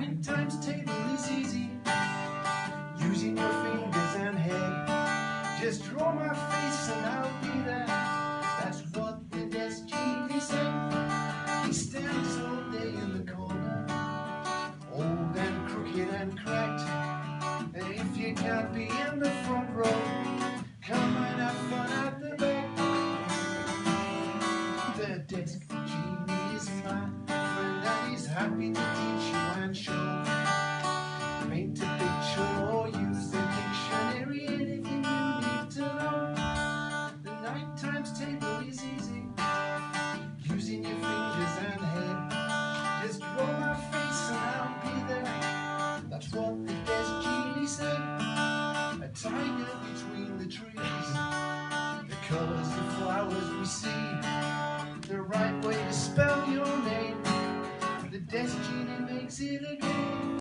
Nine times table is easy, using your fingers and head. Just draw my face and I'll be there. That's what the desk genie said. He stands all day in the corner, old and crooked and cracked. And if you can't be in the front row, come and have fun at the back. The desk genie is my friend and he's happy to teach you and show. Paint a picture or use the dictionary, anything you need to know. The 9 times table is easy, using your fingers and head. Just draw my face and I'll be there. That's what the desk genie said. A tiger between the trees, the colors of flowers we see, the right way to spell your name. The desk genie makes it again.